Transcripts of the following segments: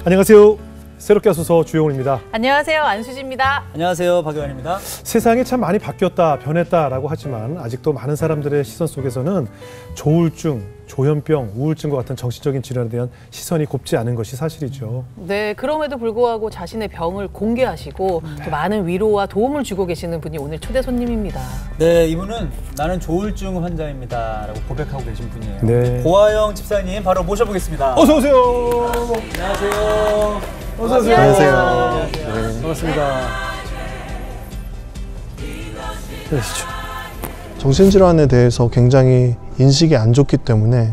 안녕하세요. 새롭게 하소서 주영훈입니다. 안녕하세요. 안수지입니다. 안녕하세요. 박유환입니다. 세상이 참 많이 바뀌었다, 변했다라고 하지만 아직도 많은 사람들의 시선 속에서는 조울증, 조현병, 우울증과 같은 정신적인 질환에 대한 시선이 곱지 않은 것이 사실이죠. 네, 그럼에도 불구하고 자신의 병을 공개하시고 또 많은 위로와 도움을 주고 계시는 분이 오늘 초대 손님입니다. 네, 이분은 나는 조울증 환자입니다 라고 고백하고 계신 분이에요. 네. 고아영 집사님 바로 모셔보겠습니다. 어서 오세요. 안녕하세요. 어서 오세요. 안녕하세요. 네, 반갑습니다. 정신질환에 대해서 굉장히 인식이 안 좋기 때문에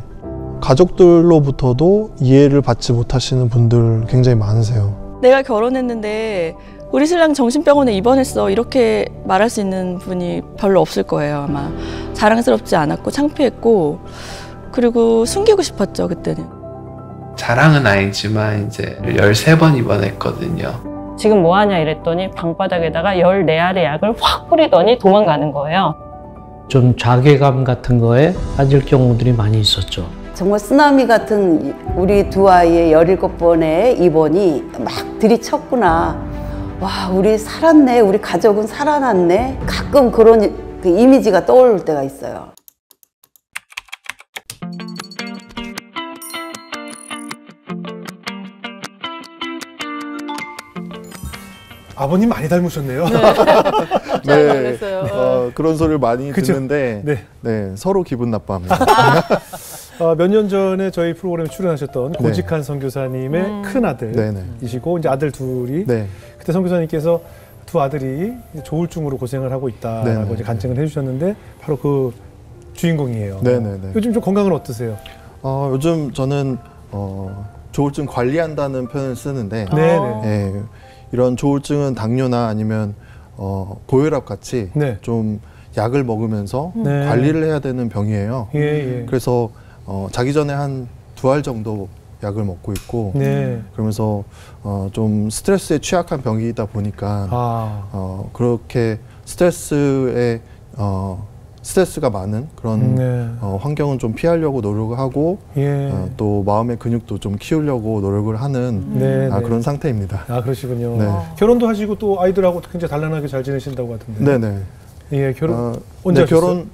가족들로부터도 이해를 받지 못하시는 분들 굉장히 많으세요. 내가 결혼했는데 우리 신랑 정신병원에 입원했어 이렇게 말할 수 있는 분이 별로 없을 거예요. 아마 자랑스럽지 않았고 창피했고 그리고 숨기고 싶었죠. 그때는. 자랑은 아니지만 이제 13번 입원했거든요. 지금 뭐하냐 이랬더니 방바닥에다가 14알의 약을 확 뿌리더니 도망가는 거예요. 좀 자괴감 같은 거에 빠질 경우들이 많이 있었죠. 정말 쓰나미 같은 우리 두 아이의 17번의 입원이 막 들이쳤구나. 와, 우리 살았네. 우리 가족은 살아났네. 가끔 그런 그 이미지가 떠오를 때가 있어요. 아버님 많이 닮으셨네요. 네, 그런 소리를 많이 그쵸? 듣는데 네. 네, 서로 기분 나빠합니다. 몇 년 전에 저희 프로그램에 출연하셨던 고직한 선교사님의 큰 아들이시고 이제 아들 둘이 네. 그때 선교사님께서 두 아들이 조울증으로 고생을 하고 있다라고 이제 간증을 해주셨는데 바로 그 주인공이에요. 네네네. 요즘 좀 건강은 어떠세요? 요즘 저는 조울증 관리한다는 표현을 쓰는데 네네. 이런 조울증은 당뇨나 아니면 고혈압 같이 좀 약을 먹으면서 관리를 해야 되는 병이에요. 그래서 자기 전에 한 2알 정도 약을 먹고 있고 그러면서 좀 스트레스에 취약한 병이다 보니까 그렇게 스트레스가 많은 그런 환경은 좀 피하려고 노력을 하고 또 마음의 근육도 좀 키우려고 노력을 하는 그런 상태입니다. 아, 그러시군요. 결혼도 하시고 또 아이들하고 굉장히 단란하게 잘 지내신다고 하던데. 네네. 예, 결혼 언제 하셨어요? 결혼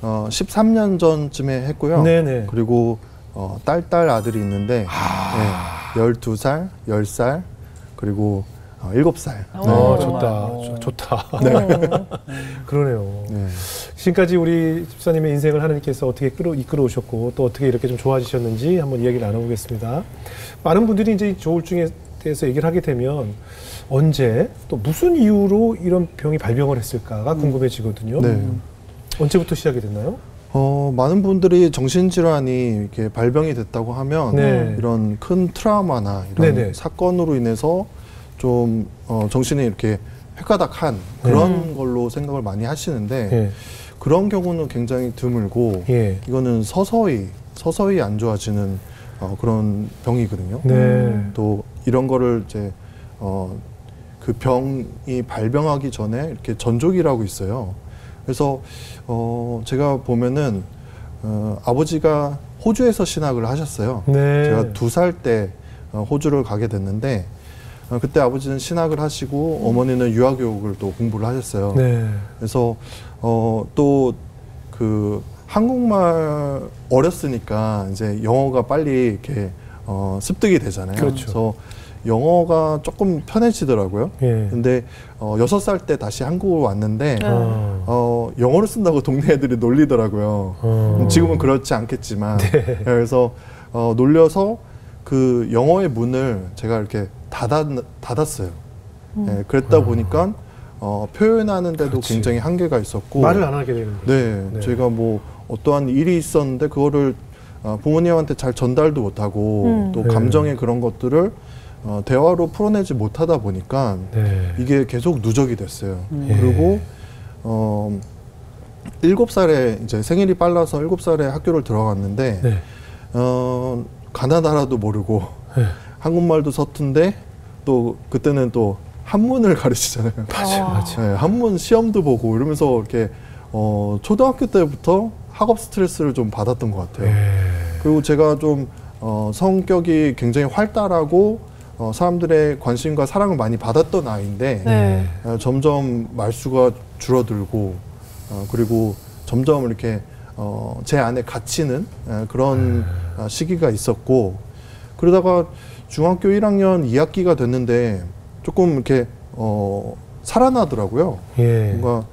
13년 전쯤에 했고요. 그리고 딸 아들이 있는데 12살, 10살 그리고 7살. 좋다. 그러네요. 지금까지 우리 집사님의 인생을 하나님께서 어떻게 이끌어 오셨고 또 어떻게 이렇게 좀 좋아지셨는지 한번 이야기를 나눠보겠습니다. 많은 분들이 이제 조울증에 대해서 얘기를 하게 되면 언제 또 무슨 이유로 이런 병이 발병을 했을까가 궁금해지거든요. 언제부터 시작이 됐나요? 많은 분들이 정신질환이 이렇게 발병이 됐다고 하면 이런 큰 트라우마나 이런 사건으로 인해서 좀 정신이 이렇게 획가닥한 그런 걸로 생각을 많이 하시는데 그런 경우는 굉장히 드물고 이거는 서서히 안 좋아지는 그런 병이거든요. 또 이런 거를 이제 그 병이 발병하기 전에 이렇게 전조기라고 있어요. 그래서 제가 보면은 아버지가 호주에서 신학을 하셨어요. 제가 2살 때 호주를 가게 됐는데 그때 아버지는 신학을 하시고 어머니는 유아교육을 또 공부를 하셨어요. 그래서 또 그 한국말 어렸으니까 이제 영어가 빨리 이렇게 습득이 되잖아요. 그래서 영어가 조금 편해지더라고요. 근데 6살 때 다시 한국으로 왔는데 영어를 쓴다고 동네 애들이 놀리더라고요. 지금은 그렇지 않겠지만 그래서 놀려서 그 영어의 문을 제가 이렇게 닫았어요. 그랬다 보니까 표현하는 데도 굉장히 한계가 있었고 말을 안 하게 되는 제가 뭐 어떠한 일이 있었는데 그거를 부모님한테 잘 전달도 못하고 또 감정의 그런 것들을 대화로 풀어내지 못하다 보니까 이게 계속 누적이 됐어요. 그리고 7살에 이제 생일이 빨라서 7살에 학교를 들어갔는데 가나다라도 모르고 한국말도 서툰데 또 그때는 또 한문을 가르치잖아요. 맞아. 한문 시험도 보고 이러면서 이렇게 초등학교 때부터 학업 스트레스를 좀 받았던 것 같아요. 그리고 제가 좀 성격이 굉장히 활달하고 사람들의 관심과 사랑을 많이 받았던 아이인데 점점 말수가 줄어들고 그리고 점점 이렇게 제 안에 갇히는 그런 시기가 있었고 그러다가 중학교 1학년 2학기가 됐는데 조금 이렇게 살아나더라고요. 뭔가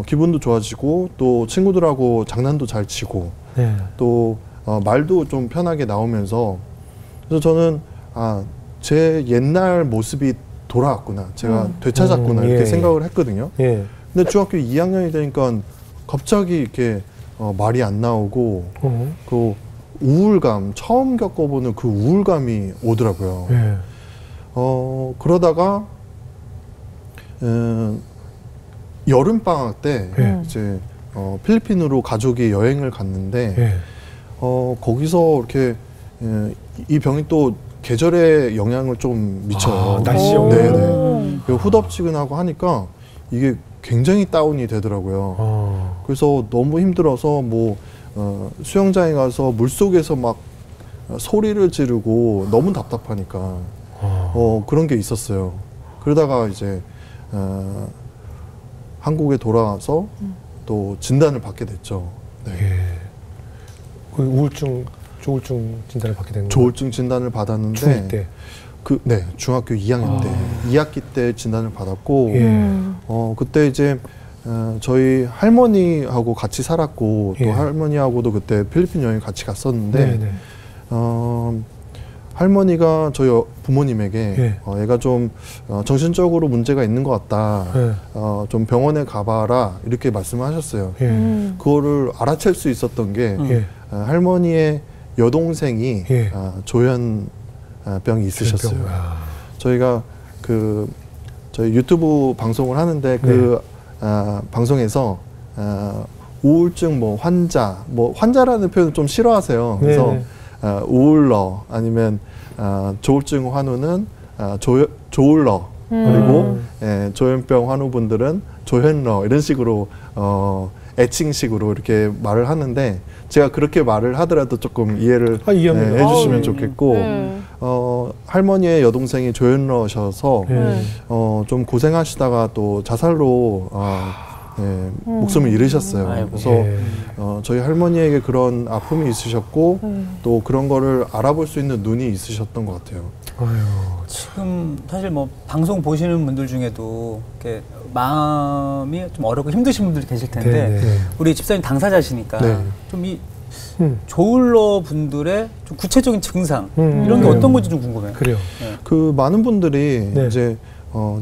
기분도 좋아지고 또 친구들하고 장난도 잘 치고 또 말도 좀 편하게 나오면서 그래서 저는 제 옛날 모습이 돌아왔구나, 제가 되찾았구나 이렇게 생각을 했거든요. 근데 중학교 2학년이 되니까 갑자기 이렇게 말이 안 나오고 그 우울감, 처음 겪어보는 그 우울감이 오더라고요. 그러다가 여름방학 때 이제 필리핀으로 가족이 여행을 갔는데 거기서 이렇게 이 병이 또 계절에 영향을 좀 미쳐요. 날씨 영향. 네네. 후덥지근하고 하니까 이게 굉장히 다운이 되더라고요. 그래서 너무 힘들어서 뭐 수영장에 가서 물속에서 막 소리를 지르고 너무 답답하니까 그런 게 있었어요. 그러다가 이제 한국에 돌아와서 또 진단을 받게 됐죠. 그 우울증, 조울증 진단을 받게 된 거예요? 조울증 진단을 받았는데 중2 때? 네, 중학교 2학년 때 2학기 때 진단을 받았고 그때 이제 저희 할머니하고 같이 살았고 또 할머니하고도 그때 필리핀 여행 같이 갔었는데 할머니가 저희 부모님에게 얘가 좀 정신적으로 문제가 있는 것 같다. 좀 병원에 가봐라 이렇게 말씀하셨어요. 그거를 알아챌 수 있었던 게 할머니의 여동생이 조현병이 있으셨어요. 저희가 저희 유튜브 방송을 하는데 그 방송에서 우울증 환자라는 표현을 좀 싫어하세요. 그래서 우울러 아니면 조울증 환우는 조울러 그리고 조현병 환우분들은 조현러 이런 식으로 애칭식으로 이렇게 말을 하는데 제가 그렇게 말을 하더라도 조금 이해를 해주시면 좋겠고 할머니의 여동생이 조현러셔서 좀 고생하시다가 또 자살로 목숨을 잃으셨어요. 그래서 저희 할머니에게 그런 아픔이 있으셨고 또 그런 거를 알아볼 수 있는 눈이 있으셨던 것 같아요. 지금 사실 뭐 방송 보시는 분들 중에도 이렇게 마음이 좀 어렵고 힘드신 분들이 계실 텐데 우리 집사님 당사자시니까 좀 이 조울러 분들의 좀 구체적인 증상 이런 게 어떤 건지 좀 궁금해요. 그래요. 그 많은 분들이 이제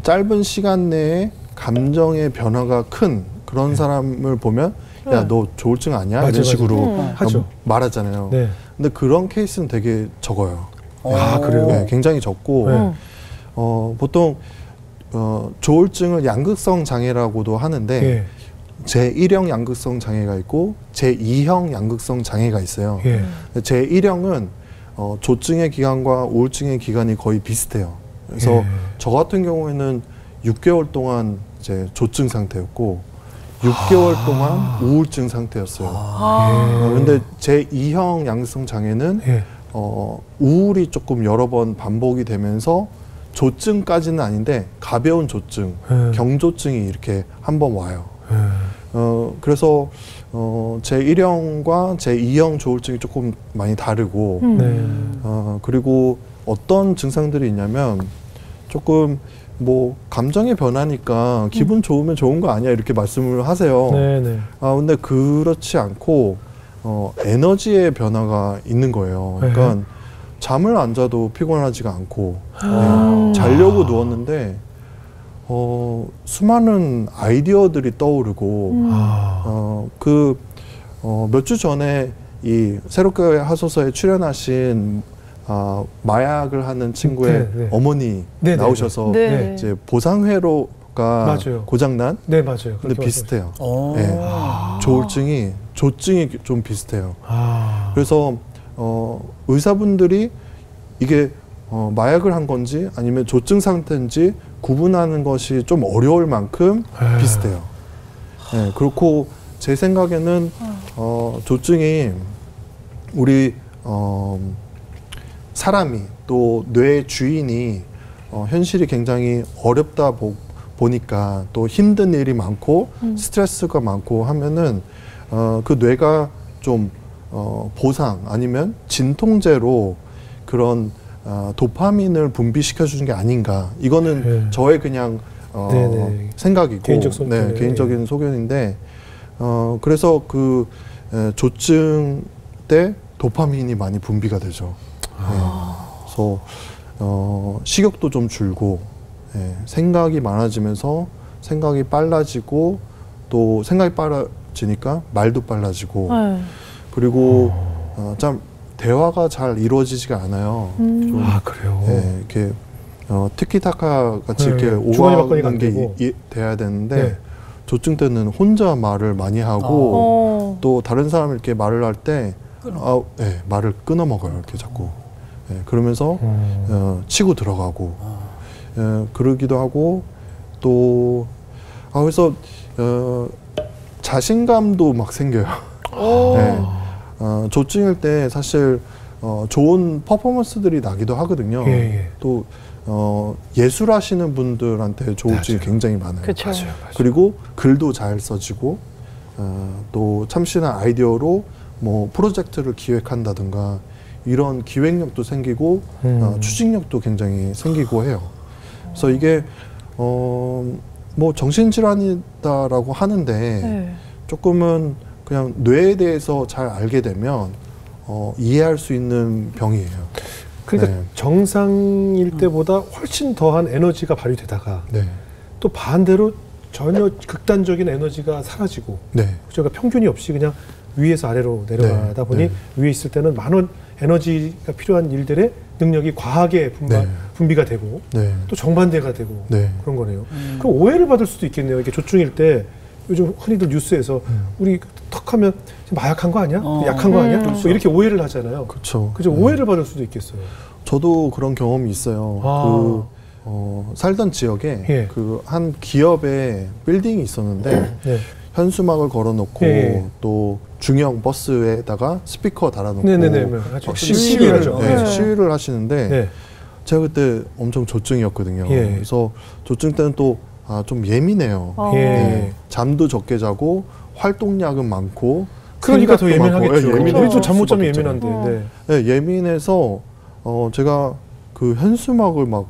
짧은 시간 내에 감정의 변화가 큰 그런 사람을 보면 야, 너 조울증 아니야? 이런 식으로 말하잖아요. 근데 그런 케이스는 되게 적어요. 그래요? 굉장히 적고 보통 조울증을 양극성 장애라고도 하는데 제1형 양극성 장애가 있고 제2형 양극성 장애가 있어요. 제1형은 조증의 기간과 우울증의 기간이 거의 비슷해요. 그래서 저 같은 경우에는 6개월 동안 이제 조증 상태였고 6개월 동안 우울증 상태였어요. 그런데 제2형 양극성 장애는 우울이 조금 여러 번 반복이 되면서 조증까지는 아닌데 가벼운 조증, 경조증이 이렇게 한 번 와요. 그래서 제1형과 제2형 조울증이 조금 많이 다르고 그리고 어떤 증상들이 있냐면 조금 뭐 감정의 변화니까 기분 좋으면 좋은 거 아니야 이렇게 말씀을 하세요. 근데 그렇지 않고 에너지의 변화가 있는 거예요. 그러니까 잠을 안 자도 피곤하지가 않고 자려고 누웠는데 수많은 아이디어들이 떠오르고 몇 주 전에 이 새롭게 하소서에 출연하신 마약을 하는 친구의 어머니 나오셔서 이제 보상회로가 고장난 근데 비슷해요. 조증이 좀 비슷해요. 그래서 의사분들이 이게 마약을 한 건지 아니면 조증 상태인지 구분하는 것이 좀 어려울 만큼 비슷해요. 그렇고 제 생각에는 조증이 우리 사람이 또 뇌의 주인이 현실이 굉장히 어렵다 보니까 또 힘든 일이 많고 스트레스가 많고 하면은 그 뇌가 좀 보상 아니면 진통제로 그런 도파민을 분비시켜 주는 게 아닌가. 이거는 네. 저의 그냥 생각이고 개인적인 소견인데 그래서 그 조증 때 도파민이 많이 분비가 되죠. 그래서 식욕도 좀 줄고 생각이 많아지면서 생각이 빨라지고 또 생각이 빨라지니까 말도 빨라지고 그리고 참 대화가 잘 이루어지지가 않아요. 좀, 그래요? 이렇게 티키타카 같이 이렇게 오가는 게 돼야 되는데 조증 때는 혼자 말을 많이 하고 또 다른 사람이 이렇게 말을 할 때 말을 끊어 먹어요. 이렇게 자꾸. 그러면서 치고 들어가고 그러기도 하고 또 그래서 자신감도 막 생겨요. 조증일 때 사실 좋은 퍼포먼스들이 나기도 하거든요. 또 예술하시는 분들한테 조증이 굉장히 많아요. 맞아요. 그리고 글도 잘 써지고 또 참신한 아이디어로 뭐 프로젝트를 기획한다든가 이런 기획력도 생기고 추진력도 굉장히 생기고 해요. 그래서 이게 뭐 정신질환이다라고 하는데 조금은 그냥 뇌에 대해서 잘 알게 되면 이해할 수 있는 병이에요. 그러니까 정상일 때보다 훨씬 더한 에너지가 발휘되다가 또 반대로 전혀 극단적인 에너지가 사라지고 그러니까 평균이 없이 그냥 위에서 아래로 내려가다 보니 위에 있을 때는 많은 에너지가 필요한 일들의 능력이 과하게 분비가 되고 또 정반대가 되고 그런 거네요. 그럼 오해를 받을 수도 있겠네요. 이게 조증일 때 요즘 흔히들 뉴스에서 우리 턱하면 마약한 거 아니야? 약한 거 아니야? 뭐 이렇게 오해를 하잖아요. 그죠? 오해를 받을 수도 있겠어요. 저도 그런 경험이 있어요. 살던 지역에 그 한 기업의 빌딩이 있었는데 현수막을 걸어놓고 또 중형 버스에다가 스피커 달아놓고 시위를 하시는데 제가 그때 엄청 조증이었거든요. 그래서 조증 때는 또 좀 예민해요. 잠도 적게 자고 활동량은 많고 그러니까 더 예민하겠죠. 우리도 잠 못 자면 예민한데. 예민해서 제가 그 현수막을 막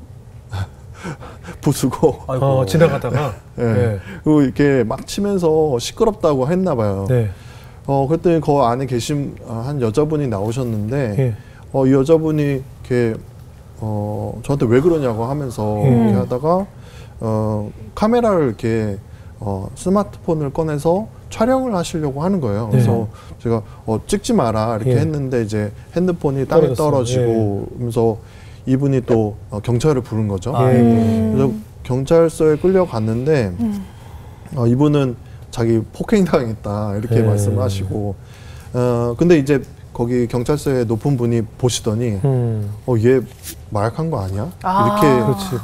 부수고 지나가다가 그리고 이렇게 막 치면서 시끄럽다고 했나 봐요. 그랬더니 그 안에 계신 한 여자분이 나오셨는데 이 여자분이 이렇게 저한테 왜 그러냐고 하면서 이렇게 하다가 카메라를 이렇게 스마트폰을 꺼내서 촬영을 하시려고 하는 거예요. 그래서 제가 찍지 마라 이렇게 했는데 이제 핸드폰이 땅에 떨어지고 하면서 이분이 또 경찰을 부른 거죠. 그래서 경찰서에 끌려갔는데 이분은 자기 폭행당했다 이렇게 말씀을 하시고 근데 이제 거기 경찰서에 높은 분이 보시더니 얘 마약한 거 아니야? 이렇게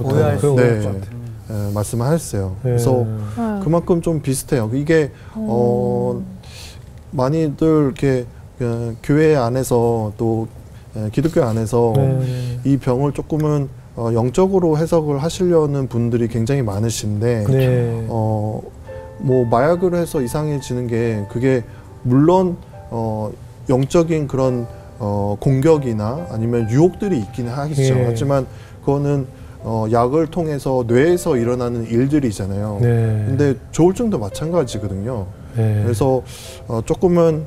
오해할 수 있을 것 같아요. 말씀을 하셨어요. 그래서 그만큼 좀 비슷해요. 이게 많이들 이렇게 교회 안에서 또 기독교 안에서 이 병을 조금은 영적으로 해석을 하시려는 분들이 굉장히 많으신데 뭐 마약을 해서 이상해지는 게 그게 물론 영적인 그런 공격이나 아니면 유혹들이 있기는 하겠죠. 하지만 그거는 약을 통해서 뇌에서 일어나는 일들이잖아요. 근데 조울증도 마찬가지거든요. 그래서 조금은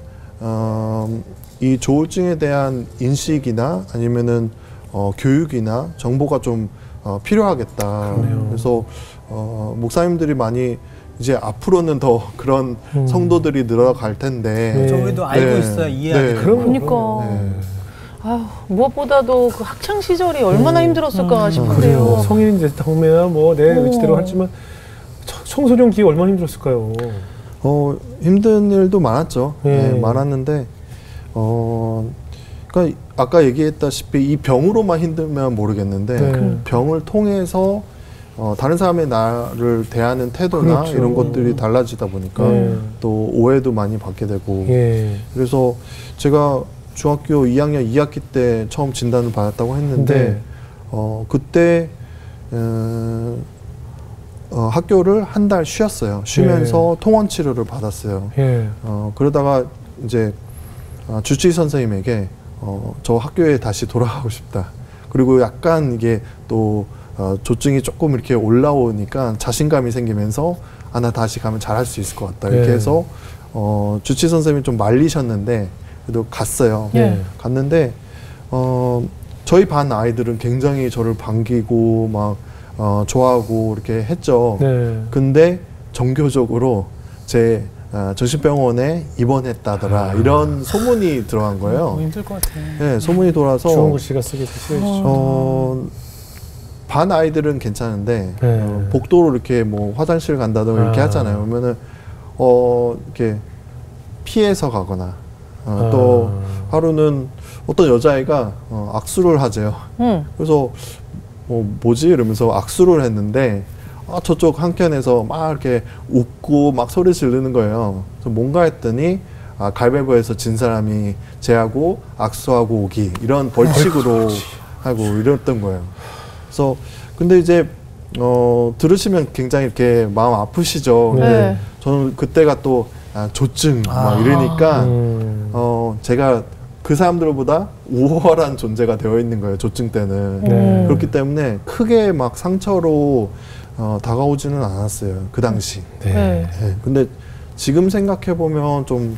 이 조울증에 대한 인식이나 아니면은 교육이나 정보가 좀 필요하겠다. 그래서 목사님들이 많이 이제 앞으로는 더 그런 성도들이 늘어갈 텐데. 우리도 알고 있어야 이해하게 되고. 그러니까. 무엇보다도 그 학창 시절이 얼마나 힘들었을까 싶은데요. 성인이 됐다면야 뭐 내 의지대로 하지만 청소년 기회 얼마나 힘들었을까요? 힘든 일도 많았죠. 많았는데 그러니까 아까 얘기했다시피 이 병으로만 힘들면 모르겠는데 병을 통해서 다른 사람의 나를 대하는 태도나 이런 것들이 달라지다 보니까 또 오해도 많이 받게 되고 그래서 제가 중학교 2학년 2학기 때 처음 진단을 받았다고 했는데 그때 학교를 한 달 쉬었어요. 쉬면서 통원 치료를 받았어요. 그러다가 이제 주치의 선생님에게 저 학교에 다시 돌아가고 싶다. 그리고 약간 이게 또 조증이 조금 이렇게 올라오니까 자신감이 생기면서 나 다시 가면 잘할 수 있을 것 같다. 이렇게 해서 주치의 선생님이 좀 말리셨는데 그래도 갔어요. 갔는데 저희 반 아이들은 굉장히 저를 반기고 막 좋아하고 이렇게 했죠. 근데 정교적으로 제 정신병원에 입원했다더라 이런 소문이 들어간 거예요. 힘들 것 같아. 네, 소문이 돌아서 주원구 씨가 쓰게 됐어요. 반 아이들은 괜찮은데 복도로 이렇게 뭐 화장실 간다든가 이렇게 하잖아요. 그러면은 이렇게 피해서 가거나 또 하루는 어떤 여자애가 악수를 하재요. 그래서 뭐지 이러면서 악수를 했는데 저쪽 한켠에서 막 이렇게 웃고 막 소리 지르는 거예요. 그래서 뭔가 했더니 가위바위보에서 진 사람이 쟤하고 악수하고 오기 이런 벌칙으로 하고 이랬던 거예요. 그래서 근데 이제 들으시면 굉장히 이렇게 마음 아프시죠. 근데 저는 그때가 또 조증 막 이러니까 제가 그 사람들보다 우월한 존재가 되어 있는 거예요. 조증 때는. 그렇기 때문에 크게 막 상처로 다가오지는 않았어요. 그 당시. 근데 지금 생각해 보면 좀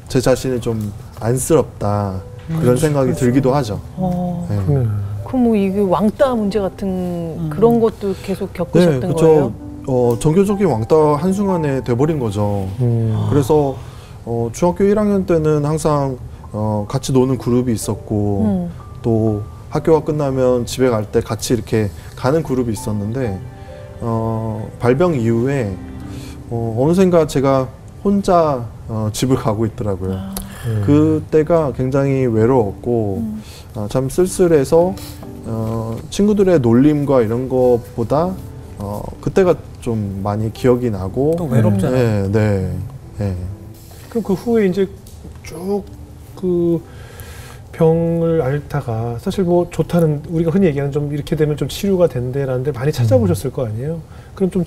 제 자신이 좀 안쓰럽다 그런 생각이 들기도 하죠. 그럼 뭐 이게 왕따 문제 같은 그런 것도 계속 겪으셨던 거예요? 정교적인 왕따 한순간에 돼버린 거죠. 그래서 중학교 1학년 때는 항상 같이 노는 그룹이 있었고 또 학교가 끝나면 집에 갈 때 같이 이렇게 가는 그룹이 있었는데 발병 이후에 어느샌가 제가 혼자 집을 가고 있더라고요. 그때가 굉장히 외로웠고 참 쓸쓸해서 친구들의 놀림과 이런 것보다 그때가 좀 많이 기억이 나고 또 외롭잖아요. 그럼 그 후에 이제 쭉 그 병을 앓다가 사실 뭐 좋다는 우리가 흔히 얘기하는 좀 이렇게 되면 좀 치료가 된대라는 데 많이 찾아보셨을 거 아니에요? 그럼 좀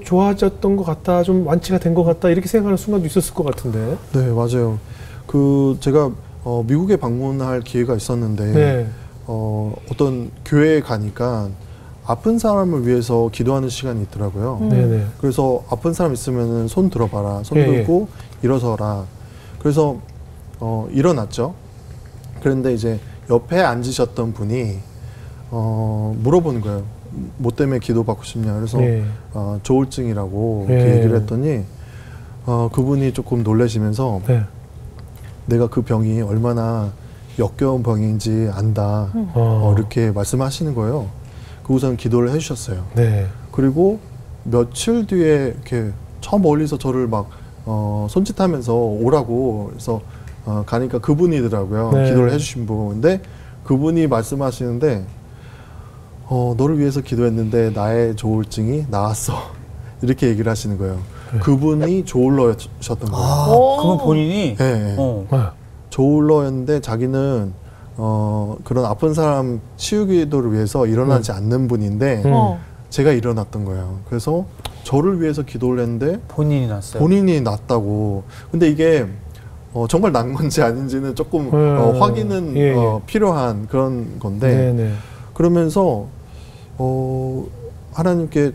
좋아졌던 것 같다, 좀 완치가 된 것 같다 이렇게 생각하는 순간도 있었을 것 같은데. 네, 맞아요. 그 제가 미국에 방문할 기회가 있었는데 어떤 교회에 가니까 아픈 사람을 위해서 기도하는 시간이 있더라고요. 그래서 아픈 사람 있으면 손 들어봐라, 손 들고 일어서라. 그래서 일어났죠. 그런데 이제 옆에 앉으셨던 분이 물어보는 거예요. 뭐 때문에 기도받고 싶냐. 그래서 조울증이라고 이렇게 얘기를 했더니 그분이 조금 놀라시면서 내가 그 병이 얼마나 역겨운 병인지 안다. 이렇게 말씀하시는 거예요. 그곳은 기도를 해주셨어요. 그리고 며칠 뒤에 이렇게 저 멀리서 저를 막 손짓하면서 오라고 해서 가니까 그분이더라고요. 기도를 해주신 분. 근데 그분이 말씀하시는데 너를 위해서 기도했는데 나의 조울증이 나았어. 이렇게 얘기를 하시는 거예요. 그분이 조울러셨던 거예요. 그분 본인이? 조울러였는데 자기는 그런 아픈 사람 치유 기도를 위해서 일어나지 않는 분인데 제가 일어났던 거예요. 그래서 저를 위해서 기도를 했는데 본인이 났어요. 본인이 났다고. 근데 이게 정말 난 건지 아닌지는 조금 확인은 필요한 그런 건데 그러면서 하나님께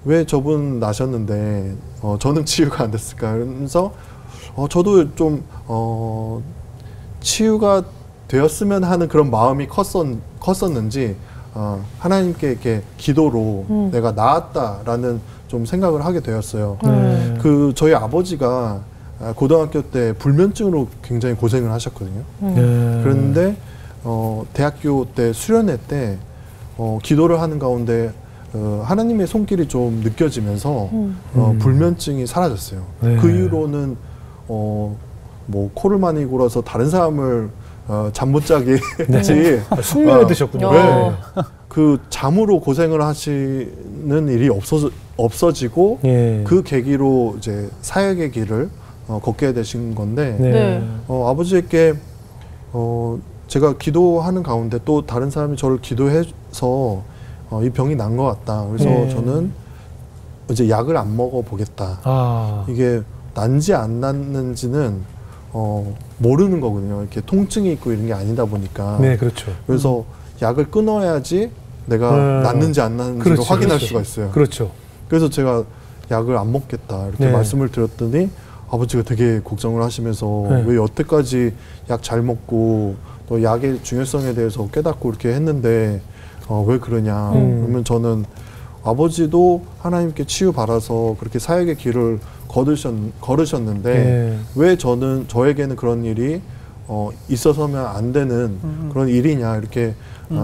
왜 저분 나셨는데 저는 치유가 안 됐을까? 그러면서 저도 좀 치유가 되었으면 하는 그런 마음이 컸었는지 하나님께 이렇게 기도로 내가 나았다라는 좀 생각을 하게 되었어요. 그 저희 아버지가 고등학교 때 불면증으로 굉장히 고생을 하셨거든요. 그런데 대학교 때 수련회 때 기도를 하는 가운데 하나님의 손길이 좀 느껴지면서 불면증이 사라졌어요. 그 이후로는 뭐 코를 많이 골아서 다른 사람을 잠 못 자게 했지. 숙면에 드셨군요. 그 잠으로 고생을 하시는 일이 없어지고 그 계기로 이제 사역의 길을 걷게 되신 건데 아버지에게 제가 기도하는 가운데 또 다른 사람이 저를 기도해서 이 병이 난 것 같다. 그래서 저는 이제 약을 안 먹어보겠다. 이게 난지 안 났는지는 모르는 거거든요. 이렇게 통증이 있고 이런 게 아니다 보니까. 네, 그렇죠. 그래서 약을 끊어야지 내가 낫는지 안 낫는지를 확인할 수가 있어요. 그렇죠. 그래서 제가 약을 안 먹겠다 이렇게 말씀을 드렸더니 아버지가 되게 걱정을 하시면서 왜 여태까지 약 잘 먹고 또 약의 중요성에 대해서 깨닫고 이렇게 했는데 왜 그러냐. 그러면 저는 아버지도 하나님께 치유받아서 그렇게 사역의 길을 걸으셨는데 왜 저에게는 그런 일이 있어서면 안 되는 그런 일이냐 이렇게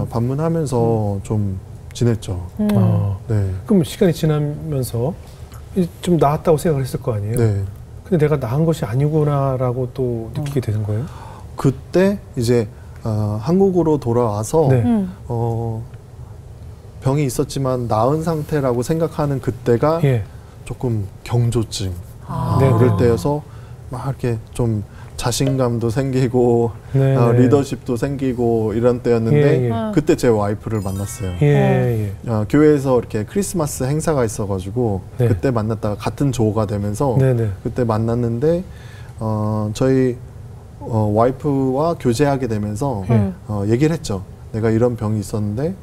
반문하면서 좀 지냈죠. 네. 그럼 시간이 지나면서 좀 나았다고 생각을 했을 거 아니에요? 네. 근데 내가 나은 것이 아니구나라고 또 느끼게 되는 거예요? 그때 이제 한국으로 돌아와서 병이 있었지만 나은 상태라고 생각하는 그때가 조금 경조증 그럴 때여서 막 이렇게 좀 자신감도 생기고 리더십도 생기고 이런 때였는데 그때 제 와이프를 만났어요. 교회에서 이렇게 크리스마스 행사가 있어가지고 그때 만났다가 같은 조가 되면서 그때 만났는데 저희 와이프와 교제하게 되면서 얘기를 했죠. 내가 이런 병이 있었는데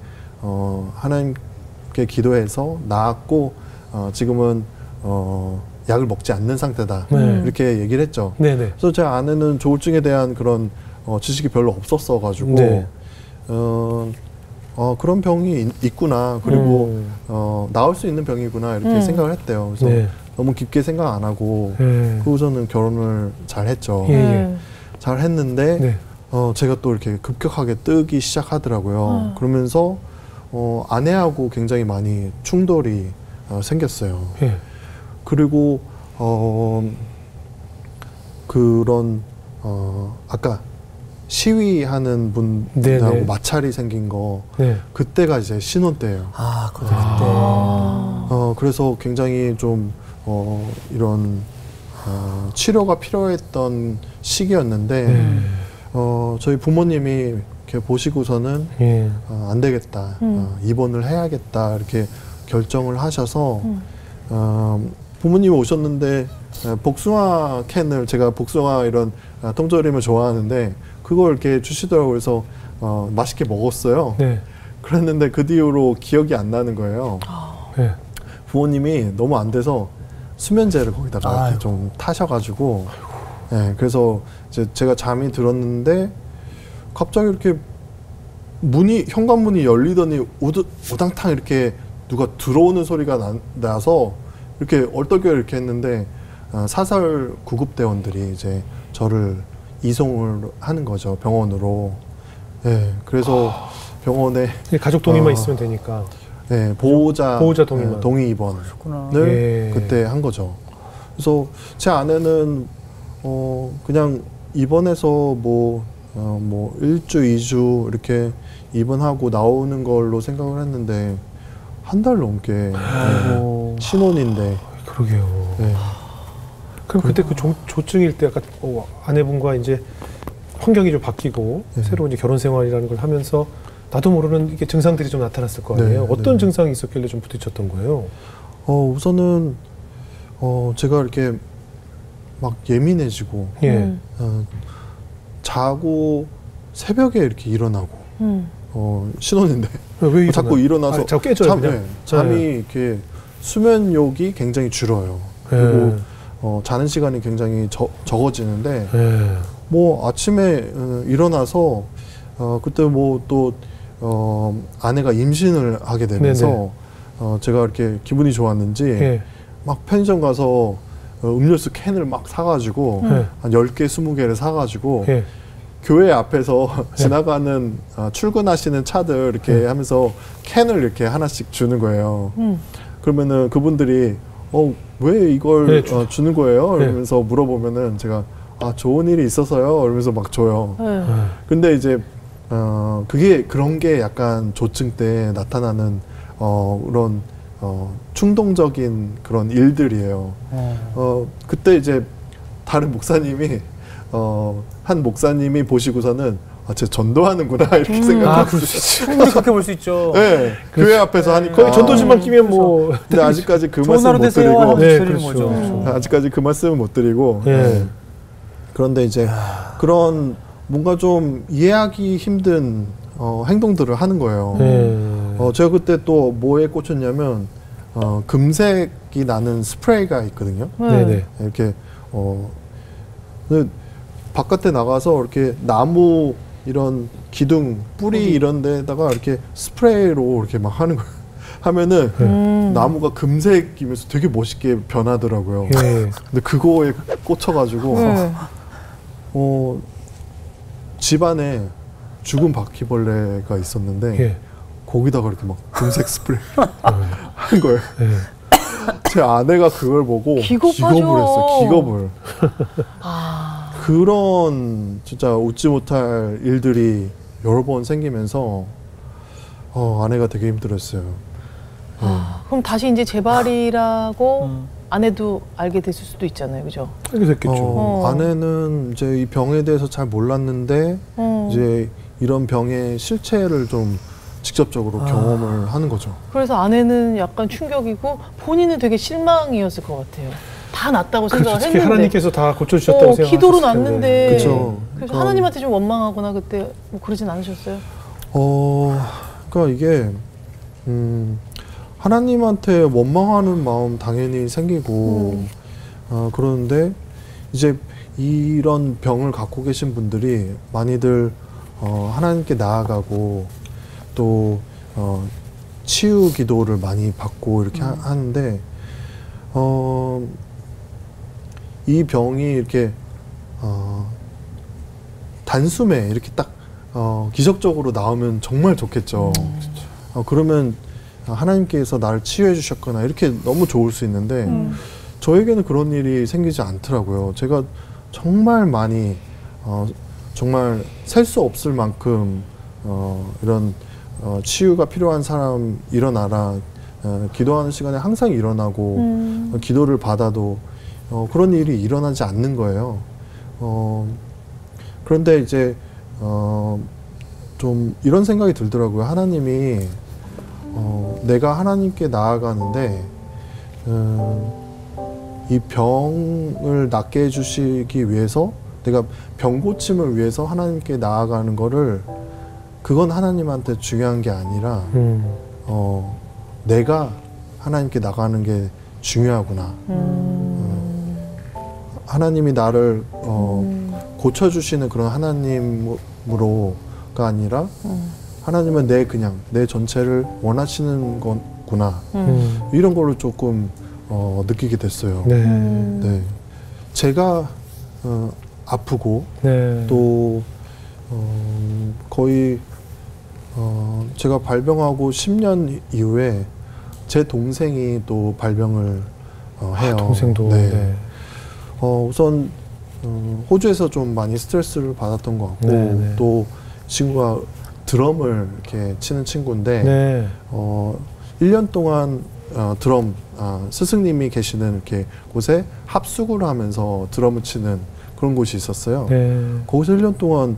하나님께 기도해서 나았고 지금은 약을 먹지 않는 상태다. 이렇게 얘기를 했죠. 그래서 제 아내는 조울증에 대한 그런 지식이 별로 없었어가지고 그런 병이 있구나. 그리고 나을 수 있는 병이구나. 이렇게 생각을 했대요. 그래서 너무 깊게 생각 안 하고 그후로는 결혼을 잘 했죠. 잘 했는데 제가 또 이렇게 급격하게 뜨기 시작하더라고요. 그러면서 아내하고 굉장히 많이 충돌이 생겼어요. 그리고 그런 아까 시위하는 분들하고 마찰이 생긴 거 그때가 이제 신혼 때예요. 그래서 굉장히 좀 이런 치료가 필요했던 시기였는데 저희 부모님이 이렇게 보시고서는 안 되겠다, 입원을 해야겠다 이렇게 결정을 하셔서 부모님이 오셨는데 복숭아 캔을 제가 복숭아 이런 통조림을 좋아하는데 그걸 이렇게 주시더라고요. 그래서 맛있게 먹었어요. 그랬는데 그 뒤로 기억이 안 나는 거예요. 부모님이 너무 안 돼서 수면제를 거기다가 이렇게 좀 타셔가지고 그래서 이제 제가 잠이 들었는데 갑자기 이렇게 현관문이 열리더니 우당탕 이렇게 누가 들어오는 소리가 나서 이렇게 얼떨결에 이렇게 했는데 사설 구급대원들이 이제 저를 이송을 하는 거죠, 병원으로. 그래서 병원에 가족 동의만 있으면 되니까. 보호자 동의만. 동의 입원을 그때 한 거죠. 그래서 제 아내는 그냥 입원해서 뭐 1주, 2주 이렇게 입원하고 나오는 걸로 생각을 했는데 한 달 넘게 신혼인데. 그러게요. 그럼 그때 그 조증일 때 약간 아내분과 이제 환경이 좀 바뀌고 새로운 이제 결혼 생활이라는 걸 하면서 나도 모르는 이게 증상들이 좀 나타났을 거 아니에요. 어떤 증상이 있었길래 좀 부딪혔던 거예요? 우선은 제가 이렇게 막 예민해지고 자고 새벽에 이렇게 일어나고 신혼인데 왜 자꾸 일어나서 자꾸 깨져요. 잠이 이렇게 수면욕이 굉장히 줄어요. 그리고 자는 시간이 굉장히 적어지는데 뭐 아침에 일어나서 그때 뭐 또 아내가 임신을 하게 되면서 제가 이렇게 기분이 좋았는지 막 편의점 가서 음료수 캔을 막 사가지고 한 10개, 20개를 사가지고 교회 앞에서 지나가는 출근하시는 차들 이렇게 하면서 캔을 이렇게 하나씩 주는 거예요. 그러면은 그분들이 왜 이걸 주는 거예요? 이러면서 물어보면은 제가 좋은 일이 있어서요. 이러면서 막 줘요. 근데 이제 그런 게 약간 조증 때 나타나는 그런 충동적인 그런 일들이에요. 그때 이제 다른 목사님이 한 목사님이 보시고서는 쟤 전도하는구나 이렇게 생각하고 충분히 그렇게 볼 수 있죠. 네, 교회 앞에서 하니까 거의 전도지만 끼면 뭐 근데 아직까지 그 말씀 못 드리고 그렇죠. 아직까지 그 말씀을 못 드리고 그런데 이제 그런 뭔가 좀 이해하기 힘든 행동들을 하는 거예요. 제가 그때 또 뭐에 꽂혔냐면 금색이 나는 스프레이가 있거든요. 이렇게 바깥에 나가서 이렇게 나무 이런 기둥 뿌리 이런 데다가 이렇게 스프레이로 이렇게 막 하는 거예요. 하면은 나무가 금색이면서 되게 멋있게 변하더라고요. 근데 그거에 꽂혀가지고 집안에 죽은 바퀴벌레가 있었는데 거기다가 이렇게 막 금색 스프레이 한 거예요. 제 아내가 그걸 보고 기겁을 했어요. 기겁을. 그런 진짜 웃지 못할 일들이 여러 번 생기면서 아내가 되게 힘들었어요. 그럼 다시 이제 재발이라고 아내도 알게 됐을 수도 있잖아요, 그죠? 알게 됐겠죠. 아내는 이제 이 병에 대해서 잘 몰랐는데 이제 이런 병의 실체를 좀 직접적으로 경험을 하는 거죠. 그래서 아내는 약간 충격이고 본인은 되게 실망이었을 것 같아요. 다 낫다고 생각을 했는데 하나님께서 다 고쳐주셨다고 생각하셨을 기도로 낫는데 그쵸. 그래서 하나님한테 좀 원망하거나 그때 뭐 그러진 않으셨어요? 그러니까 이게 하나님한테 원망하는 마음 당연히 생기고 그러는데 이제 이런 병을 갖고 계신 분들이 많이들 하나님께 나아가고 또 치유 기도를 많이 받고 이렇게 하는데 이 병이 이렇게 단숨에 이렇게 딱 기적적으로 나오면 정말 좋겠죠. 그러면 하나님께서 나를 치유해 주셨거나 이렇게 너무 좋을 수 있는데 저에게는 그런 일이 생기지 않더라고요. 제가 정말 많이 정말 셀 수 없을 만큼 이런 치유가 필요한 사람 일어나라 기도하는 시간에 항상 일어나고 기도를 받아도 그런 일이 일어나지 않는 거예요. 그런데 이제 좀 이런 생각이 들더라고요. 하나님이 내가 하나님께 나아가는데 이 병을 낫게 해주시기 위해서 내가 병 고침을 위해서 하나님께 나아가는 거를 그건 하나님한테 중요한 게 아니라 내가 하나님께 나가는 게 중요하구나. 하나님이 나를 고쳐주시는 그런 하나님으로가 아니라 하나님은 내 전체를 원하시는 거구나. 이런 걸로 조금 느끼게 됐어요. 네. 제가 아프고 또 거의 제가 발병하고 10년 이후에 제 동생이 또 발병을 해요. 동생도. 네. 우선 호주에서 좀 많이 스트레스를 받았던 것 같고 또 친구가 드럼을 이렇게 치는 친구인데 1년 동안 드럼 스승님이 계시는 이렇게 곳에 합숙을 하면서 드럼을 치는 그런 곳이 있었어요. 거기서 1년 동안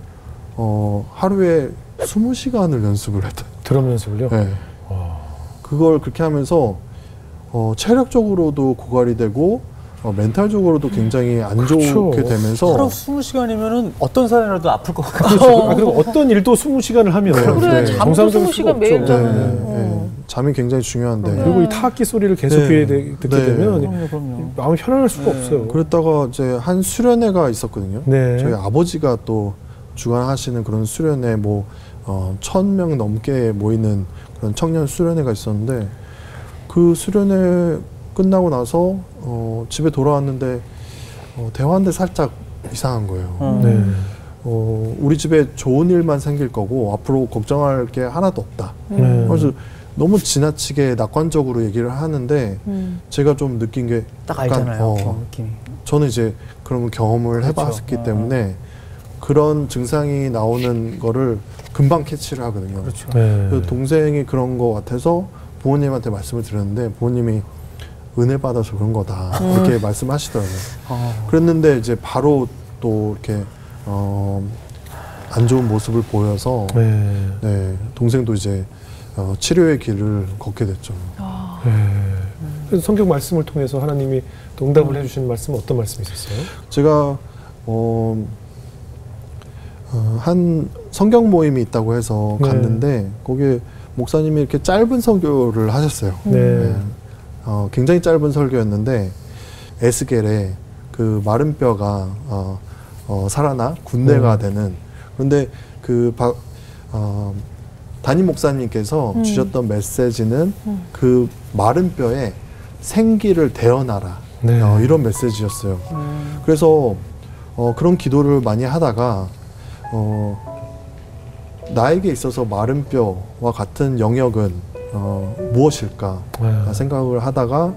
하루에 20시간을 연습을 했다. 드럼 연습을요? 네. 그걸 그렇게 하면서 체력적으로도 고갈이 되고 멘탈적으로도 굉장히 안 좋게 되면서 하루 20시간이면은 어떤 사람이라도 아플 것 같아요. 그리고 어떤 일도 20시간을 하면 그래, 잠도 20시간 매일 자는 잠이 굉장히 중요한데 그리고 이 타악기 소리를 계속 귀에 듣게 되면 마음이 편안할 수가 없어요. 그랬다가 이제 한 수련회가 있었거든요. 저희 아버지가 또 주관하시는 그런 수련회 1000명 넘게 모이는 그런 청년 수련회가 있었는데 그 수련회 끝나고 나서 집에 돌아왔는데 대화하는데 살짝 이상한 거예요. 우리 집에 좋은 일만 생길 거고 앞으로 걱정할 게 하나도 없다. 그래서 너무 지나치게 낙관적으로 얘기를 하는데 제가 좀 느낀 게 딱 알잖아요. 느낌이. 저는 이제 그런 경험을 해봤기 때문에 그런 증상이 나오는 거를 금방 캐치를 하거든요. 그래서 동생이 그런 거 같아서 부모님한테 말씀을 드렸는데 부모님이 은혜 받아서 그런 거다 이렇게 말씀하시더라고요. 그랬는데 이제 바로 또 이렇게 안 좋은 모습을 보여서 네, 동생도 이제 치료의 길을 걷게 됐죠. 그래서 성경 말씀을 통해서 하나님이 또 응답을 해주시는 말씀은 어떤 말씀이 있었어요? 제가 한 성경 모임이 있다고 해서 갔는데 거기에 목사님이 이렇게 짧은 설교를 하셨어요. 네. 굉장히 짧은 설교였는데 에스겔에 그 마른 뼈가 살아나 군대가 되는, 그런데 그 담임 목사님께서 주셨던 메시지는 그 마른 뼈에 생기를 대어나라, 이런 메시지였어요. 그래서 그런 기도를 많이 하다가 나에게 있어서 마른 뼈와 같은 영역은 무엇일까 생각을 하다가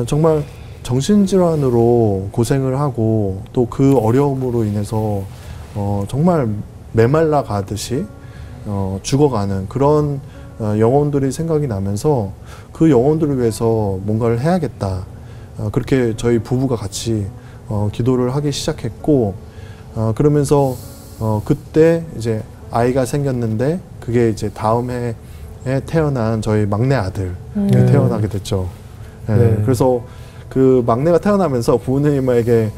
정말 정신질환으로 고생을 하고 또 그 어려움으로 인해서 정말 메말라 가듯이 죽어가는 그런 영혼들이 생각이 나면서 그 영혼들을 위해서 뭔가를 해야겠다. 그렇게 저희 부부가 같이 기도를 하기 시작했고, 그러면서 그때 이제 아이가 생겼는데 그게 이제 다음 해에 태어난 저희 막내 아들이 태어나게 됐죠. 네. 그래서 그 막내가 태어나면서 부모님에게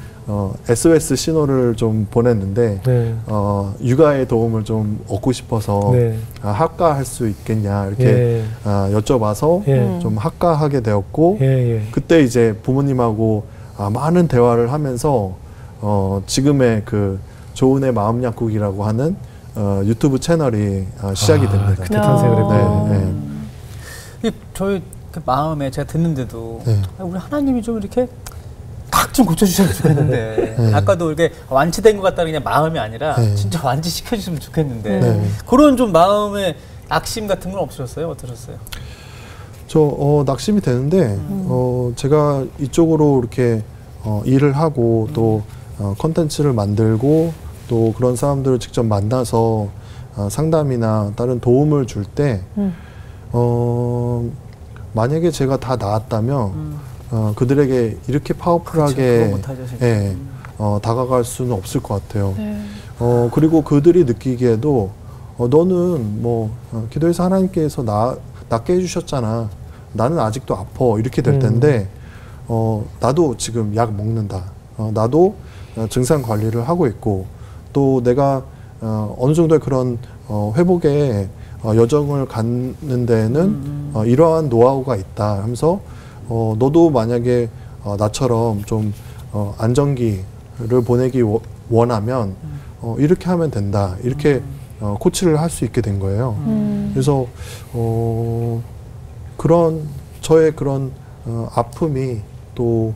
SOS 신호를 좀 보냈는데 육아의 도움을 좀 얻고 싶어서 학과할 수 있겠냐 이렇게 여쭤봐서 좀 학과하게 되었고, 그때 이제 부모님하고 많은 대화를 하면서 지금의 그 좋은의 마음 약국이라고 하는 유튜브 채널이 시작이 됩니다. 그때 탄생을 했군요. 저희 그 마음에 제가 듣는데도 우리 하나님이 좀 이렇게 딱 좀 고쳐주셨으면 좋겠는데 아까도 이렇게 완치된 것 같다는 그냥 마음이 아니라 진짜 완치시켜주시면 좋겠는데 그런 좀 마음의 낙심 같은 건 없으셨어요? 어떠셨어요? 저 낙심이 되는데 제가 이쪽으로 이렇게 일을 하고 또 컨텐츠를 만들고 또 그런 사람들을 직접 만나서 상담이나 다른 도움을 줄 때 만약에 제가 다 나았다면 그들에게 이렇게 파워풀하게 다가갈 수는 없을 것 같아요. 그리고 그들이 느끼기에도 너는 뭐 기도해서 하나님께서 낫게 해주셨잖아. 나는 아직도 아파. 이렇게 될 텐데 나도 지금 약 먹는다. 나도 증상 관리를 하고 있고 또 내가 어느 정도의 그런 회복에 여정을 갖는 데에는 이러한 노하우가 있다 하면서 너도 만약에 나처럼 좀 안정기를 보내기 원하면 이렇게 하면 된다. 이렇게 코치를 할 수 있게 된 거예요. 그래서 그런 저의 그런 아픔이 또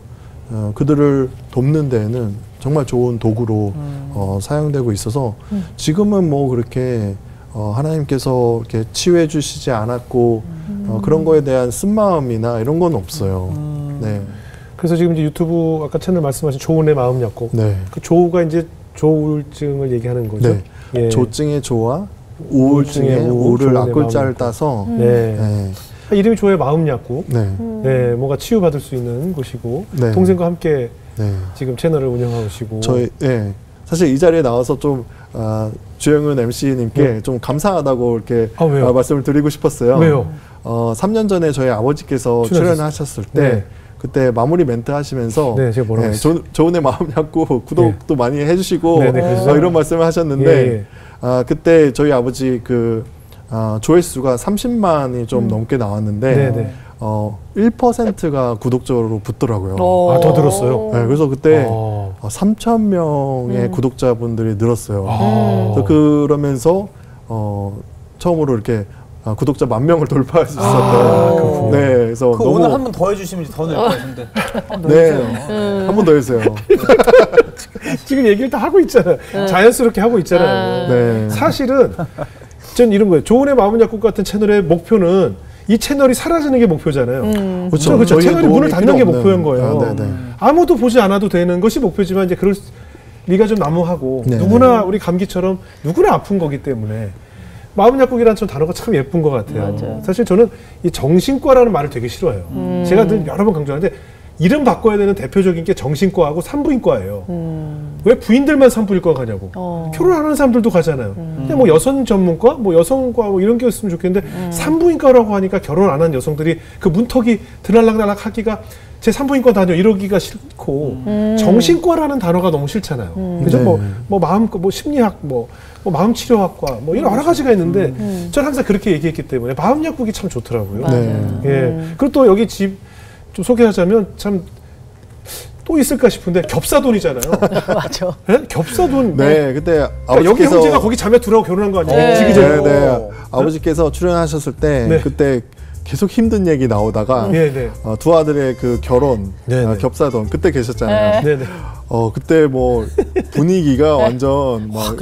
그들을 돕는 데에는 정말 좋은 도구로 사용되고 있어서 지금은 뭐 그렇게 하나님께서 이렇게 치유해 주시지 않았고 그런 거에 대한 쓴마음이나 이런 건 없어요. 네. 그래서 지금 이제 유튜브 아까 채널 말씀하신 조은의 마음 약국. 그 조가 이제 조울증을 얘기하는 거죠. 조증의 조와 우울증의 우를 앞글자를 따서 이름이 조의 마음 약국. 뭔가 치유받을 수 있는 곳이고 동생과 함께 지금 채널을 운영하시고. 저희 사실 이 자리에 나와서 좀 주영은 MC님께 좀 감사하다고 이렇게 말씀을 드리고 싶었어요. 왜요? 3년 전에 저희 아버지께서 출연하셨을 때 그때 마무리 멘트 하시면서 제가 뭐라고 했어요? 조은의 마음 약국 구독도 많이 해주시고 이런 말씀을 하셨는데 그때 저희 아버지 그 조회수가 30만이 좀 넘게 나왔는데 1%가 구독자로 붙더라고요. 더 늘었어요? 네, 그래서 그때 3,000명의 구독자분들이 늘었어요. 그러면서 처음으로 이렇게 구독자 10,000명을 돌파할 수 있었던. 그래서 오늘 한 번 더 해주시면 더 늘 것 같은데. 한 번 더 해주세요. 지금 얘기를 다 하고 있잖아요. 자연스럽게 하고 있잖아요. 사실은 전 이런 거예요. 조은의 마음 약국 같은 채널의 목표는 이 채널이 사라지는 게 목표잖아요. 그렇죠. 채널이 문을 닫는 게 목표인 거예요. 아무도 보지 않아도 되는 것이 목표지만 이제 그럴 리가 좀 난무하고 누구나 우리 감기처럼 누구나 아픈 거기 때문에 마음 약국이라는 단어가 참 예쁜 것 같아요. 사실 저는 이 정신과라는 말을 되게 싫어해요. 제가 늘 여러 번 강조하는데 이름 바꿔야 되는 대표적인 게 정신과하고 산부인과예요. 왜 부인들만 산부인과 가냐고. 결혼 안 하는 사람들도 가잖아요. 근데 뭐 여성 전문과, 뭐 여성과 뭐 이런 게 있으면 좋겠는데 산부인과라고 하니까 결혼 안 한 여성들이 그 문턱이 드날락날락 하기가 제 산부인과 다녀 이러기가 싫고 정신과라는 단어가 너무 싫잖아요. 그죠? 뭐 마음, 뭐 심리학, 뭐 마음치료학과 뭐 이런 여러 가지가 있는데 저는 항상 그렇게 얘기했기 때문에 마음 약국이 참 좋더라고요. 예. 그리고 또 여기 집 좀 소개하자면 참 또 있을까 싶은데 겹사돈이잖아요. 맞아. 네? 겹사돈. 네, 그때 그러니까 여기 형제가 거기 자매 둘하고 결혼한 거 아니에요? 지그재그로. 네. 아버지께서 출연하셨을 때 그때 계속 힘든 얘기 나오다가 두 아들의 그 결혼 겹사돈 그때 계셨잖아요. 그때 뭐 분위기가 완전 막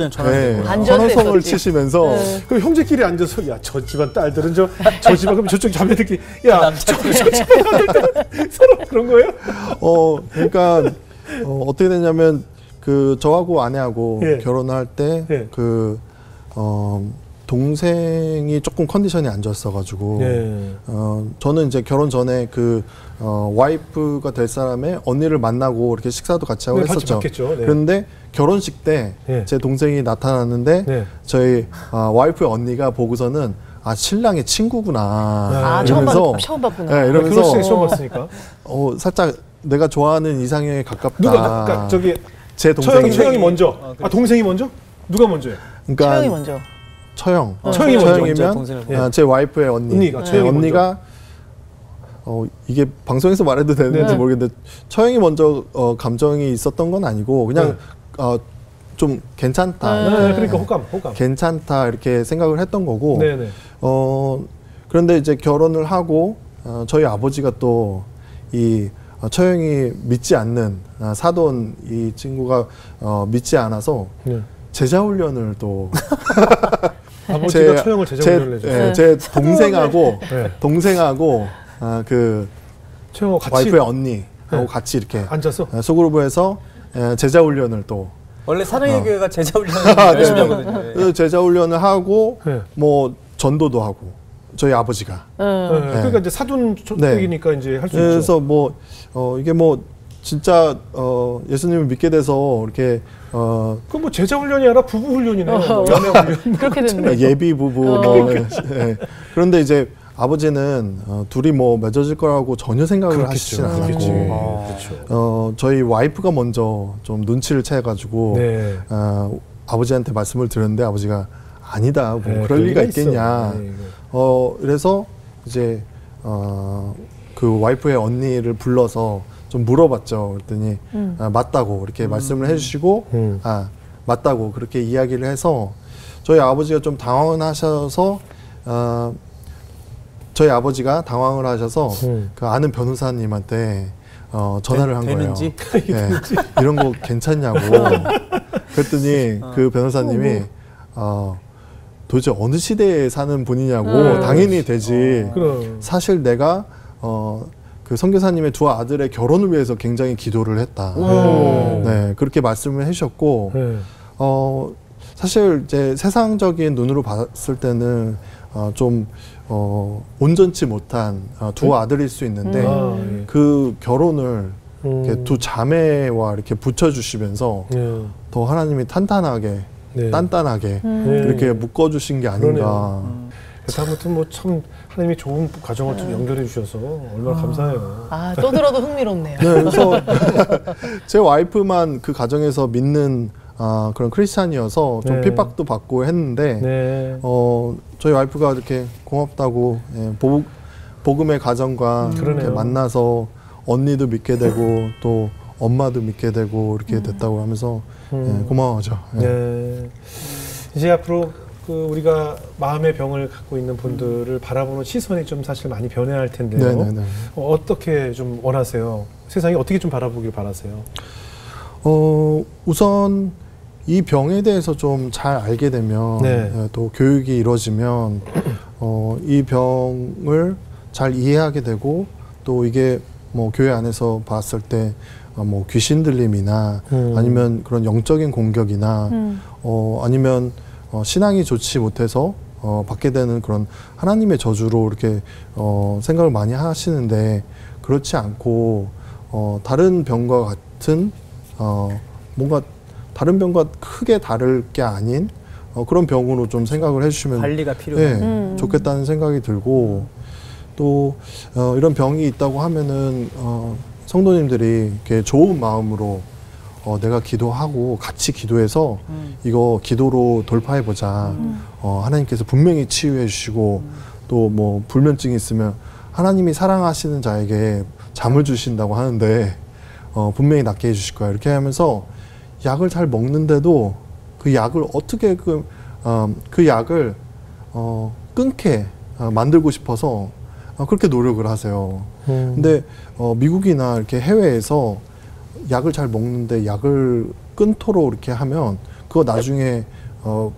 환호성을 치시면서 그럼 형제끼리 앉아서 야 저 집안 딸들은 저 집안 그럼 저쪽 자매들끼리 야 저 집안 딸들 서로 그런 거예요? 그러니까 어떻게 됐냐면 그 저하고 아내하고 결혼할 때 그 동생이 조금 컨디션이 안 좋았어가지고 저는 이제 결혼 전에 그 와이프가 될 사람의 언니를 만나고 이렇게 식사도 같이 하고 했었죠. 그런데 결혼식 때 제 동생이 나타났는데 저희 와이프의 언니가 보고서는 아 신랑의 친구구나 이러면서 처음 봤구나. 이러면서 처음 봤으니까 살짝 내가 좋아하는 이상형에 가깝다. 누가 그러니까 저기 제 동생이 처형이 먼저. 동생이 먼저? 누가 먼저요? 그러니까 처형이 먼저. 처형이면 제 와이프의 언니가 이게 방송에서 말해도 되는지 모르겠는데 처형이 먼저 감정이 있었던 건 아니고 그냥 좀 괜찮다. 그러니까 호감. 괜찮다 이렇게 생각을 했던 거고. 그런데 이제 결혼을 하고 저희 아버지가 또 이 처형이 믿지 않는 사돈 이 친구가 믿지 않아서 제자 훈련을 또 아버지가 처형을 제자 훈련을 해줬어요. 제 동생하고 그 처형하고 같이 와이프의 언니하고 같이 이렇게 앉아서 소그룹에서 제자 훈련을 또 원래 사랑의 교회가 제자 훈련을 열심히 하거든요. 제자 훈련을 하고 뭐 전도도 하고 저희 아버지가 그러니까 이제 사돈 쪽이니까 이제 할 수 있죠. 그래서 뭐 이게 뭐 진짜 예수님을 믿게 돼서 이렇게 그 뭐 제자 훈련이 아니라 부부 훈련이네요. 그렇게 됐네. 예비 부부 그런데 이제 아버지는 둘이 뭐 맺어질 거라고 전혀 생각을 하시지 않았고 저희 와이프가 먼저 좀 눈치를 채가지고 아버지한테 말씀을 드렸는데 아버지가 아니다 뭐 그럴 리가 있겠냐. 그래서 이제 그 와이프의 언니를 불러서 좀 물어봤죠. 그랬더니 맞다고 이렇게 말씀을 해주시고 맞다고 그렇게 이야기를 해서 저희 아버지가 좀 당황을 하셔서 저희 아버지가 당황을 하셔서 그 아는 변호사님한테 전화를 한 거예요. 이런 거 괜찮냐고. 그랬더니 그 변호사님이 도대체 어느 시대에 사는 분이냐고. 당연히 되지. 사실 내가 그 선교사님의 두 아들의 결혼을 위해서 굉장히 기도를 했다. 그렇게 말씀을 해주셨고 사실 이제 세상적인 눈으로 봤을 때는 좀 온전치 못한 두 아들일 수 있는데 그 결혼을 이렇게 두 자매와 이렇게 붙여주시면서 더 하나님이 탄탄하게 단단하게 이렇게 묶어주신 게 아닌가. 아무튼 뭐 참 하나님이 좋은 가정을 좀 연결해 주셔서 얼마나 감사해요. 또 들어도 흥미롭네요. 그래서 제 와이프만 그 가정에서 믿는 그런 크리스찬이어서 좀 핍박도 받고 했는데 저희 와이프가 이렇게 고맙다고 복음의 가정과 이렇게 만나서 언니도 믿게 되고 또 엄마도 믿게 되고 이렇게 됐다고 하면서 고마워하죠. 이제 앞으로 그 우리가 마음의 병을 갖고 있는 분들을 바라보는 시선이 좀 사실 많이 변해야 할 텐데요. 어떻게 좀 원하세요? 세상이 어떻게 좀 바라보길 바라세요? 우선 이 병에 대해서 좀 잘 알게 되면 또 교육이 이루어지면 이 병을 잘 이해하게 되고 또 이게 뭐 교회 안에서 봤을 때 뭐 귀신 들림이나 아니면 그런 영적인 공격이나 아니면 신앙이 좋지 못해서 받게 되는 그런 하나님의 저주로 이렇게 생각을 많이 하시는데 그렇지 않고 다른 병과 같은 뭔가 다른 병과 크게 다를 게 아닌 그런 병으로 좀 생각을 해주시면 관리가 필요해. 좋겠다는 생각이 들고 또 이런 병이 있다고 하면은 성도님들이 이렇게 좋은 마음으로 내가 기도하고 같이 기도해서 이거 기도로 돌파해 보자. 하나님께서 분명히 치유해 주시고 또 뭐 불면증이 있으면 하나님이 사랑하시는 자에게 잠을 주신다고 하는데 분명히 낫게 해주실 거야. 이렇게 하면서 약을 잘 먹는데도 그 약을 어떻게 그 약을 끊게 만들고 싶어서 그렇게 노력을 하세요. 근데 미국이나 이렇게 해외에서 약을 잘 먹는데 약을 끊도록 이렇게 하면 그거 나중에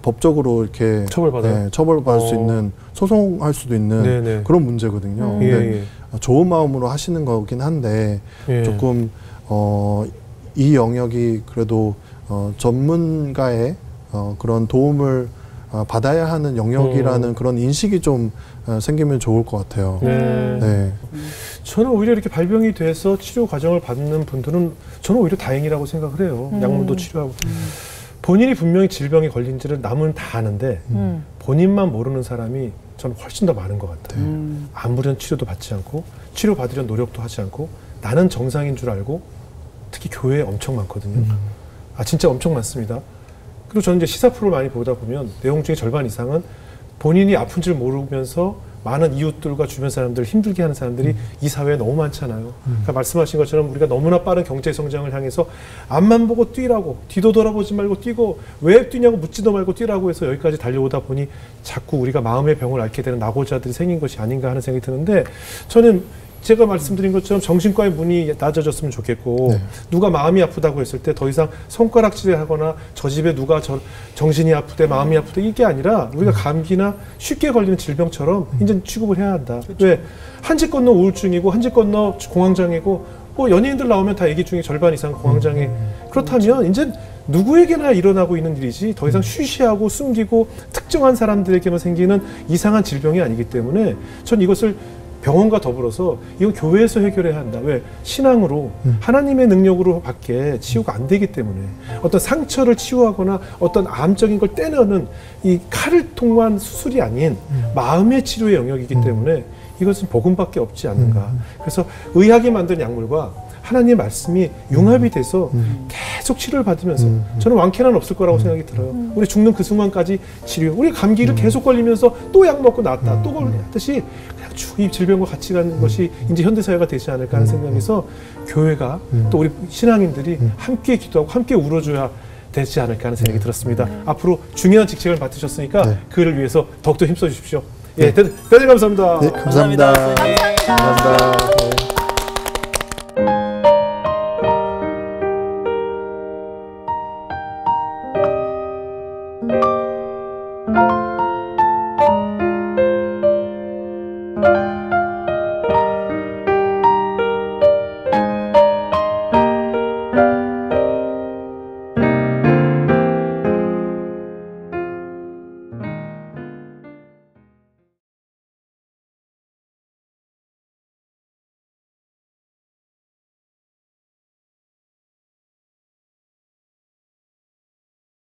법적으로 이렇게 처벌받아요? 처벌받을 수 있는 소송할 수도 있는 네네. 그런 문제거든요. 근데 좋은 마음으로 하시는 거긴 한데 조금 이 영역이 그래도 전문가의 그런 도움을 받아야 하는 영역이라는 그런 인식이 좀 생기면 좋을 것 같아요. 네. 저는 오히려 이렇게 발병이 돼서 치료 과정을 받는 분들은 저는 오히려 다행이라고 생각을 해요. 약물도 치료하고. 본인이 분명히 질병에 걸린지를 남은 다 아는데 본인만 모르는 사람이 저는 훨씬 더 많은 것 같아요. 아무런 치료도 받지 않고 치료받으려는 노력도 하지 않고 나는 정상인 줄 알고 특히 교회에 엄청 많거든요. 진짜 엄청 많습니다. 그리고 저는 이제 시사 프로를 많이 보다 보면 내용 중에 절반 이상은 본인이 아픈 줄 모르면서 많은 이웃들과 주변 사람들을 힘들게 하는 사람들이 이 사회에 너무 많잖아요. 그러니까 말씀하신 것처럼 우리가 너무나 빠른 경제 성장을 향해서 앞만 보고 뛰라고 뒤도 돌아보지 말고 뛰고 왜 뛰냐고 묻지도 말고 뛰라고 해서 여기까지 달려오다 보니 자꾸 우리가 마음의 병을 앓게 되는 낙오자들이 생긴 것이 아닌가 하는 생각이 드는데 저는 제가 말씀드린 것처럼 정신과의 문이 낮아졌으면 좋겠고 누가 마음이 아프다고 했을 때 더 이상 손가락질을 하거나 저 집에 누가 정신이 아프대 마음이 아프대 이게 아니라 우리가 감기나 쉽게 걸리는 질병처럼 이제 취급을 해야 한다. 왜? 한 집 건너 우울증이고 한 집 건너 공황장애고 뭐 연예인들 나오면 다 얘기 중에 절반 이상 공황장애. 그렇다면 이제 누구에게나 일어나고 있는 일이지 더 이상 쉬쉬하고 숨기고 특정한 사람들에게만 생기는 이상한 질병이 아니기 때문에 전 이것을 병원과 더불어서 이건 교회에서 해결해야 한다. 왜? 신앙으로 하나님의 능력으로 밖에 치유가 안 되기 때문에 어떤 상처를 치유하거나 어떤 암적인 걸 떼내는 이 칼을 통한 수술이 아닌 마음의 치료의 영역이기 때문에 이것은 복음밖에 없지 않는가. 그래서 의학이 만든 약물과 하나님의 말씀이 융합이 돼서 계속 치료를 받으면서 저는 완쾌는 없을 거라고 생각이 들어요. 우리 죽는 그 순간까지 치료. 우리 감기를 계속 걸리면서 또 약 먹고 낫다. 또 걸렸듯이 그냥 쭉 이 질병과 같이 가는 것이 이제 현대사회가 되지 않을까 하는 생각에서 교회가 또 우리 신앙인들이 함께 기도하고 함께 울어줘야 되지 않을까 하는 생각이 들었습니다. 앞으로 중요한 직책을 맡으셨으니까 그를 위해서 더욱더 힘써 주십시오. 예, 대단히 감사합니다. 네, 감사합니다. 감사합니다.